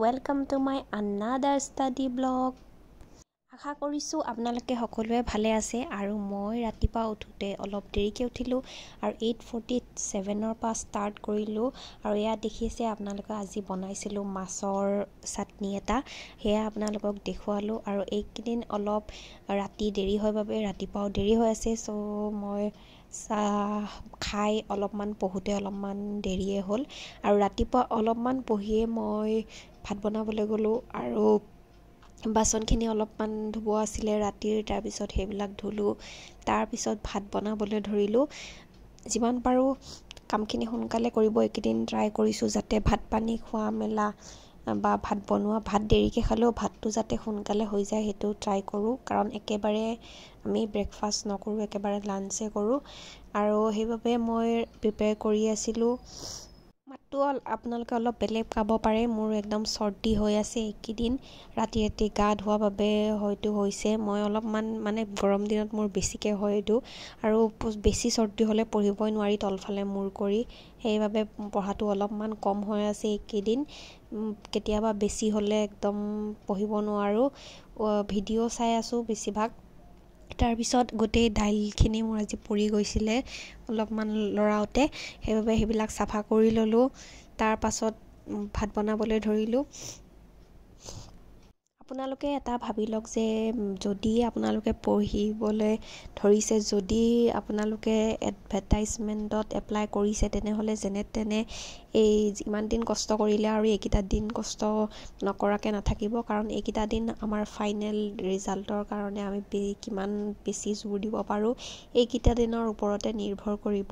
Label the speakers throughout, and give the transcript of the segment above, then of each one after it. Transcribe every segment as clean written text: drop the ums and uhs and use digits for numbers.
Speaker 1: welcome to my another study blog. আশা কৰিছোঁ আপোনালোকে সকলোৱে ভালে আছে আৰু মই ৰাতিপুৱা উঠোতে অলপ দেৰিকৈ উঠিলোঁ আৰু 8:47 পৰা ষ্টাৰ্ট কৰিলোঁ আৰু এয়া দেখিছে আপোনালোকে আজি বনাইছিলোঁ মাছৰ চাটনি এটা হেয়া আপোনালোকক দেখুৱালোঁ আৰু এইকেইদিন অলপ ৰাতি দেৰি হয় বাবে ৰাতিপুৱাও দেৰি হৈ আছে সো মই খাই অলপমান পঢ়োতে অলপমান দেৰিয়ে হ'ল আৰু ৰাতিপুৱা অলপমান পঢ়িয়ে মই ভাত বনাবলৈ গ'লোঁ আৰু বাচনখিনি অলপমান ধুব আছিলে ৰাতিৰ তাৰ পিছত সেইবিলাক ধুলোঁ তাৰ পিছত ভাত বনাবলৈ ধৰিলোঁ যিমান পাৰোঁ কামখিনি সোনকালে কৰিব এইকেইদিন ট্ৰাই কৰিছোঁ যাতে ভাত পানী খোৱা মেলা বা ভাত বনোৱা ভাত দেৰিকৈ খালেও ভাতটো যাতে সোনকালে হৈ যায় সেইটো ট্ৰাই কৰোঁ কাৰণ একেবাৰে আমি ব্ৰেকফাষ্ট নকৰোঁ একেবাৰে লাঞ্চে কৰোঁ আৰু সেইবাবে মই প্ৰিপেয়াৰ কৰি আছিলোঁ মাতটো আপোনালোকে অলপ বেলেগ পাব পাৰে মোৰ একদম চৰ্দি হৈ আছে এইকেইদিন ৰাতি ৰাতি গা ধোৱা বাবে হয়তো হৈছে মই অলপমান মানে গৰম দিনত মোৰ বেছিকৈ হয় এইটো আৰু বেছি চৰ্দি হ'লে পঢ়িবই নোৱাৰি তলফালে মূৰ কৰি সেইবাবে পঢ়াটো অলপমান কম হৈ আছে এইকেইদিন কেতিয়াবা বেছি হ'লে একদম পঢ়িব নোৱাৰোঁ ভিডিঅ' চাই আছোঁ বেছিভাগ তাৰপিছত গোটেই দাইলখিনি মোৰ আজি পৰি গৈছিলে অলপমান লৰাওঁতে সেইবাবে সেইবিলাক চাফা কৰি ল'লোঁ তাৰ পাছত ভাত বনাবলৈ ধৰিলোঁ আপোনালোকে এটা ভাবি লওক যে যদি আপোনালোকে পঢ়িবলৈ ধৰিছে যদি আপোনালোকে এডভাৰটাইজমেণ্টত এপ্লাই কৰিছে তেনেহ'লে যেনে তেনে এই ইমান দিন কষ্ট কৰিলে আৰু এইকেইটা দিন কষ্ট নকৰাকৈ নাথাকিব কাৰণ এইকেইটা দিন আমাৰ ফাইনেল ৰিজাল্টৰ কাৰণে আমি কিমান বেছি জোৰ দিব পাৰোঁ এইকেইটা দিনৰ ওপৰতে নিৰ্ভৰ কৰিব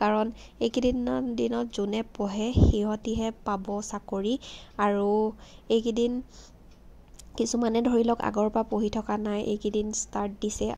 Speaker 1: কাৰণ এইকেইদিনৰ দিনত যোনে পঢ়ে সিহঁতিহে পাব চাকৰি আৰু এইকেইদিন কিছুমানে ধৰি লওক আগৰ পৰা পঢ়ি থকা নাই এইকেইদিন ষ্টাৰ্ট দিছে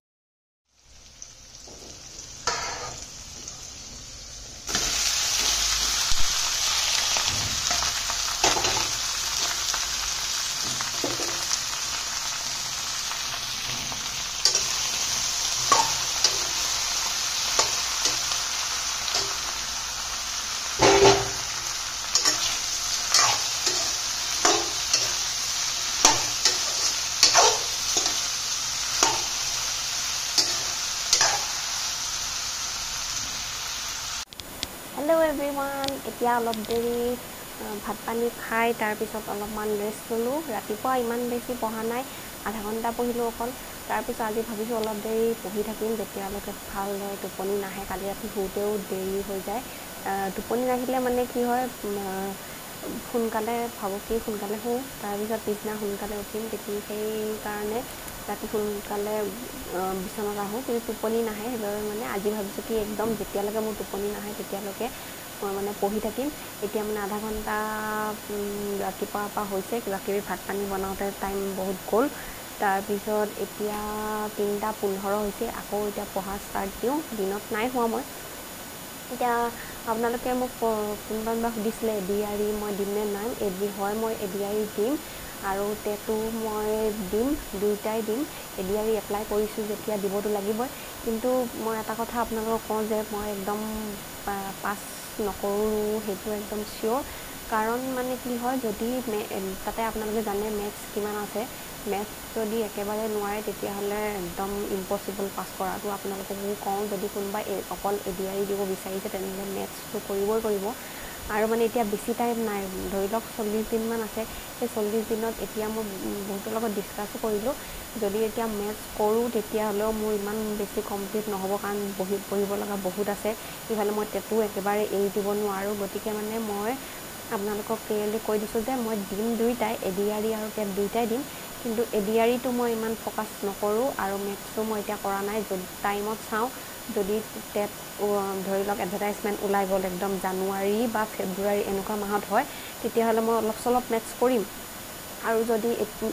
Speaker 1: হেল্ল' এভৰিৱান এতিয়া অলপ দেৰি ভাত পানী খাই তাৰপিছত অলপমান ৰেষ্ট ল'লোঁ ৰাতিপুৱা ইমান বেছি পঢ়া নাই আধা ঘণ্টা পঢ়িলোঁ অকল তাৰপিছত আজি ভাবিছোঁ অলপ দেৰি পঢ়ি থাকিম যেতিয়ালৈকে ভালদৰে টোপনি নাহে কালি ৰাতি শুওঁতেও দেৰি হৈ যায় টোপনি নাহিলে মানে কি হয় সোনকালে ভাবোঁ কি সোনকালে শুওঁ তাৰপিছত পিছদিনা সোনকালে উঠিম তেতিয়া সেইকাৰণে ৰাতি সোনকালে বিচনাত আহোঁ কিন্তু টোপনি নাহে সেইবাবে মানে আজি ভাবিছোঁ কি একদম যেতিয়ালৈকে মোৰ টোপনি নাহে তেতিয়ালৈকে মই মানে পঢ়ি থাকিম এতিয়া মানে আধা ঘণ্টা ৰাতিপুৱাৰ পৰা হৈছে কিবাকিবি ভাত পানী বনাওঁতে টাইম বহুত গ'ল তাৰপিছত এতিয়া 3:15 হৈছে আকৌ এতিয়া পঢ়া ষ্টাৰ্ট দিওঁ দিনত নাই হোৱা মই এতিয়া আপোনালোকে মোক কোনোবা সুধিছিলে এডিআৰি মই দিম নে নাই হয় মই এডিআৰি দিম আৰু টেটো মই দিম দুয়োটাই দিম এডিআৰি এপ্লাই কৰিছোঁ যেতিয়া দিবতো লাগিবই কিন্তু মই এটা কথা আপোনালোকক কওঁ যে মই একদম পাছ নকৰোঁ সেইটো একদম চিয়'ৰ কাৰণ মানে কি হয় যদি তাতে আপোনালোকে জানে মেথছ কিমান আছে মেথছ যদি একেবাৰে নোৱাৰে তেতিয়াহ'লে একদম ইম্পচিবল পাছ কৰাটো আপোনালোককো কওঁ যদি কোনোবাই অকল এডিআৰি দিব বিচাৰিছে তেনেহ'লে মেথছটো কৰিবই কৰিব আৰু মানে এতিয়া বেছি টাইম নাই ধৰি লওক 40 দিনমান আছে সেই 40 দিনত এতিয়া মই বহুতৰ লগত ডিছকাছো কৰিলোঁ যদি এতিয়া মেথছ কৰোঁ তেতিয়াহ'লেও মোৰ ইমান বেছি কমপ্লিট নহ'ব কাৰণ পঢ়িব লগা বহুত আছে ইফালে মই টেটো একেবাৰে এৰি দিব নোৱাৰোঁ গতিকে মানে মই আপোনালোকক ক্লিয়াৰলি কৈ দিছোঁ যে মই দিম দুয়োটাই এডিআৰি আৰু টেট দুয়োটাই দিম কিন্তু এডিআৰিটো মই ইমান ফ'কাছ নকৰোঁ আৰু মেথছো মই এতিয়া কৰা নাই যদি টাইমত চাওঁ যদি টেট ধৰি লওক এডভাৰটাইজমেণ্ট ওলাই গ'ল একদম জানুৱাৰী বা ফেব্ৰুৱাৰী এনেকুৱা মাহত হয় তেতিয়াহ'লে মই অলপ চলপ মেথছ কৰিম আৰু যদি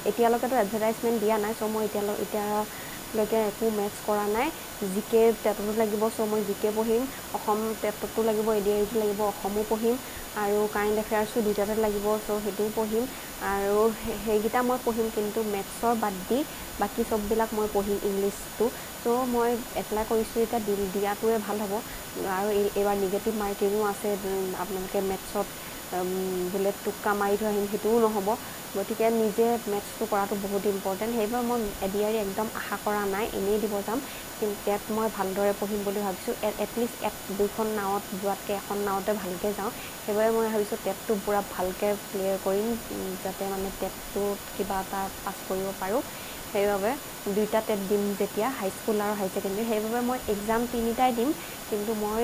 Speaker 1: এতিয়ালৈকেতো এডভাৰটাইজমেণ্ট দিয়া নাই চ' মই এতিয়ালৈকে একো মেথছ কৰা নাই জিকে টেটতো লাগিব চ' মই জিকে পঢ়িম অসম টেটতো লাগিব এডিআৰিটো লাগিব অসমো পঢ়িম আৰু কাৰেণ্ট এফেয়াৰ্ছো দুয়োটাতে লাগিব চ' সেইটোও পঢ়িম আৰু সেইকেইটা মই পঢ়িম কিন্তু মেথছৰ বাদ দি বাকী চববিলাক মই পঢ়িম ইংলিছটো চ' মই এপ্লাই কৰিছোঁ এতিয়া দিয়াটোৱে ভাল হ'ব আৰু এইবাৰ নিগেটিভ মাৰ্কিঙো আছে আপোনালোকে মেথছত বোলে টোক্কা মাৰি থৈ আহিম সেইটোও নহ'ব গতিকে নিজে মেথছটো কৰাটো বহুত ইম্পৰ্টেণ্ট সেইবাবে মই এডিআৰই একদম আশা কৰা নাই এনেই দিব যাম কিন্তু টেট মই ভালদৰে পঢ়িম বুলি ভাবিছোঁ এটলিষ্ট দুখন নাৱত যোৱাতকৈ এখন নাৱতে ভালকৈ যাওঁ সেইবাবে মই ভাবিছোঁ টেটটো পূৰা ভালকৈ ক্লিয়াৰ কৰিম যাতে মানে টেটটোত কিবা এটা পাছ কৰিব পাৰোঁ সেইবাবে দুইটা টেট দিম যেতিয়া হাইস্কুল আৰু হাই ছেকেণ্ডেৰী সেইবাবে মই এক্সাম তিনিটাই দিম কিন্তু মোৰ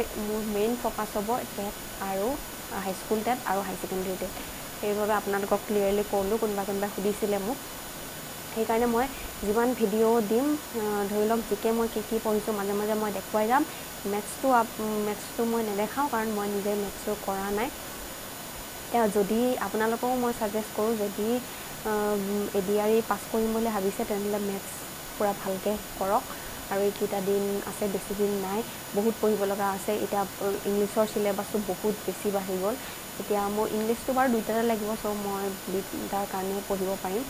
Speaker 1: মেইন ফ'কাছ হ'ব টেট আৰু হাইস্কুল টেট আৰু হাই ছেকেণ্ডেৰী টেট সেইবাবে আপোনালোকক ক্লিয়াৰলি ক'লোঁ কোনোবাই সুধিছিলে মোক সেইকাৰণে মই যিমান ভিডিঅ' দিম ধৰি লওক জিকে মই কি পঢ়িছোঁ মাজে মাজে মই দেখুৱাই যাম মেথছটো মই নেদেখাওঁ কাৰণ মই নিজে মেথছটো কৰা নাই এতিয়া যদি আপোনালোককো মই ছাজেষ্ট কৰোঁ যদি এডিআৰই পাছ কৰিম বুলি ভাবিছে তেনেহ'লে মেথছ পূৰা ভালকৈ কৰক আৰু এইকেইটা দিন আছে বেছি দিন নাই বহুত পঢ়িব লগা আছে এতিয়া ইংলিছৰ চিলেবাছটো বহুত বেছি বাঢ়ি গ'ল এতিয়া মোৰ ইংলিছটো বাৰু দুইটাতে লাগিব চ' মই দুইটাৰ কাৰণে পঢ়িব পাৰিম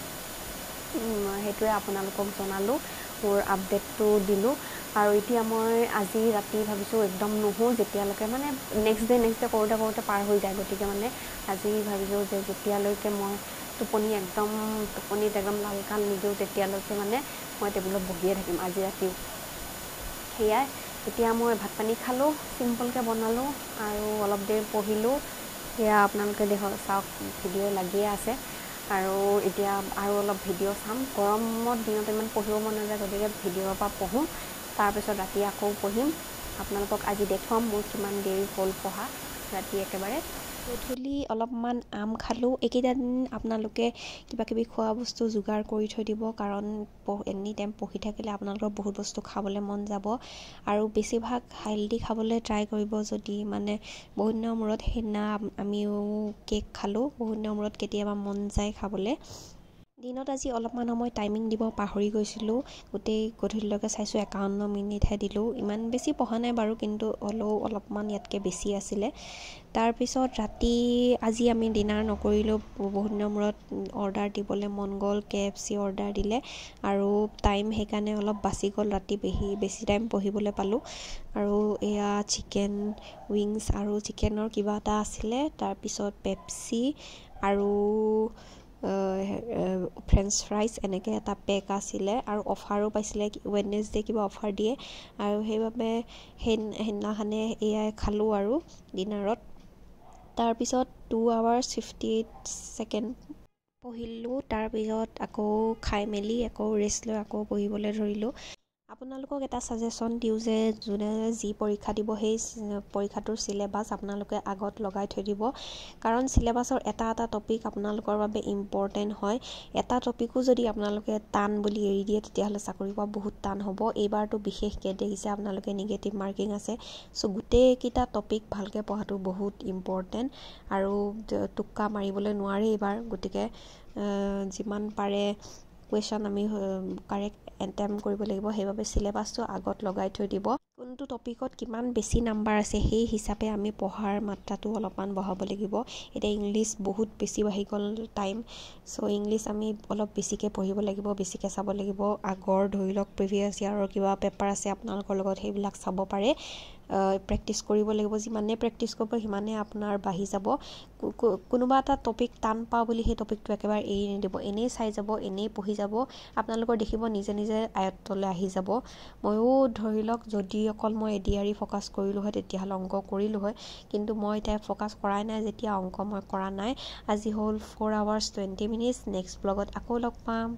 Speaker 1: সেইটোৱে আপোনালোকক জনালোঁ মোৰ আপডেটটো দিলোঁ আৰু এতিয়া মই আজি ৰাতি ভাবিছোঁ একদম নুশু যেতিয়ালৈকে মানে নেক্সট ডে কৰোঁতে পাৰ হৈ যায় গতিকে মানে আজি ভাবিছোঁ যে যেতিয়ালৈকে মই টোপনিত একদম লাল কাল নিদিওঁ তেতিয়ালৈকে মানে মই টেবুলত বহিয়ে থাকিম আজি ৰাতিও সেয়াই এতিয়া মই ভাত পানী খালোঁ চিম্পলকৈ বনালোঁ আৰু অলপ দেৰি পঢ়িলোঁ সেয়া আপোনালোকে চাওক ভিডিঅ' লাগিয়ে আছে আৰু এতিয়া আৰু অলপ ভিডিঅ' চাম গৰমত দিনত ইমান পঢ়িব মন নাযায় গতিকে ভিডিঅ'ৰ পৰা পঢ়োঁ তাৰপিছত ৰাতি আকৌ পঢ়িম আপোনালোকক আজি দেখুৱাম মোৰ কিমান দেৰি হ'ল পঢ়া ৰাতি একেবাৰে গধূলি অলপমান আম খালোঁ এইকেইটা দিন আপোনালোকে কিবাকিবি খোৱা বস্তু যোগাৰ কৰি থৈ দিব কাৰণ এনি টাইম পঢ়ি থাকিলে আপোনালোকৰ বহুত বস্তু খাবলৈ মন যাব আৰু বেছিভাগ হেল্ডি খাবলৈ ট্ৰাই কৰিব যদি মানে বহুত দিনৰ মূৰত সেইদিনা আমিও কেক খালোঁ বহুত দিনৰ মূৰত কেতিয়াবা মন যায় খাবলৈ দিনত আজি অলপমান সময় টাইমিং দিব পাহৰি গৈছিলোঁ গোটেই গধূলিলৈকে চাইছোঁ 51 মিনিটহে দিলোঁ ইমান বেছি পঢ়া নাই বাৰু কিন্তু হ'লেও অলপমান ইয়াতকৈ বেছি আছিলে তাৰপিছত ৰাতি আজি আমি ডিনাৰ নকৰিলোঁ বহুত দিনৰ মূৰত অৰ্ডাৰ দিবলৈ মন গ'ল KFC অৰ্ডাৰ দিলে আৰু টাইম সেইকাৰণে অলপ বাচি গ'ল ৰাতি বেছি টাইম পঢ়িবলৈ পালোঁ আৰু এয়া চিকেন উইংছ আৰু চিকেনৰ কিবা এটা আছিলে তাৰপিছত পেপচি আৰু ফ্ৰেঞ্চ ফ্ৰাইজ এনেকৈ এটা পেক আছিলে আৰু অফাৰো পাইছিলে ৱেডনেছডে কিবা অফাৰ দিয়ে আৰু সেইবাবে সেইদিনাখনে এয়াই খালোঁ আৰু ডিনাৰত তাৰপিছত 2 hours 58 seconds পঢ়িলোঁ তাৰপিছত আকৌ খাই মেলি আকৌ ৰেষ্ট লৈ আকৌ পঢ়িবলৈ ধৰিলোঁ আপোনালোকক এটা ছাজেশ্যন দিওঁ যে যোনে যি পৰীক্ষা দিব সেই পৰীক্ষাটোৰ চিলেবাছ আপোনালোকে আগত লগাই থৈ দিব কাৰণ চিলেবাছৰ এটা টপিক আপোনালোকৰ বাবে ইম্পৰ্টেণ্ট হয় এটা টপিকো যদি আপোনালোকে টান বুলি এৰি দিয়ে তেতিয়াহ'লে চাকৰি পোৱা বহুত টান হ'ব এইবাৰতো বিশেষকৈ দেখিছে আপোনালোকে নিগেটিভ মাৰ্কিং আছে চ' গোটেইকেইটা টপিক ভালকৈ পঢ়াটো বহুত ইম্পৰ্টেণ্ট আৰু টোক্কা মাৰিবলৈ নোৱাৰে এইবাৰ গতিকে যিমান পাৰে কুৱেশ্যন আমি কাৰেক্ট এটেম্প কৰিব লাগিব সেইবাবে চিলেবাছটো আগত লগাই থৈ দিব কোনটো টপিকত কিমান বেছি নাম্বাৰ আছে সেই হিচাপে আমি পঢ়াৰ মাত্ৰাটো অলপমান বঢ়াব লাগিব এতিয়া ইংলিছ বহুত বেছি বাঢ়ি গ'ল টাইম চ' ইংলিছ আমি অলপ বেছিকৈ পঢ়িব লাগিব বেছিকৈ চাব লাগিব আগৰ ধৰি লওক প্ৰিভিয়াছ ইয়াৰৰ কিবা পেপাৰ আছে আপোনালোকৰ লগত সেইবিলাক চাব পাৰে প্ৰেক্টিছ কৰিব লাগিব যিমানে প্ৰেক্টিছ কৰিব সিমানে আপোনাৰ বাঢ়ি যাব কোনোবা এটা টপিক টান পাওঁ বুলি সেই টপিকটো একেবাৰে এৰি নিদিব এনেই চাই যাব এনেই পঢ়ি যাব আপোনালোকৰ দেখিব নিজে নিজে আয়ত্তলৈ আহি যাব ময়ো ধৰি লওক যদি অকল মই এডিআৰই ফ'কাছ কৰিলোঁ হয় তেতিয়াহ'লে অংক কৰিলোঁ হয় কিন্তু মই এতিয়া ফ'কাছ কৰাই নাই যেতিয়া অংক মই কৰা নাই আজি হ'ল 4 hours 20 minutes নেক্সট ব্লগত আকৌ লগ পাম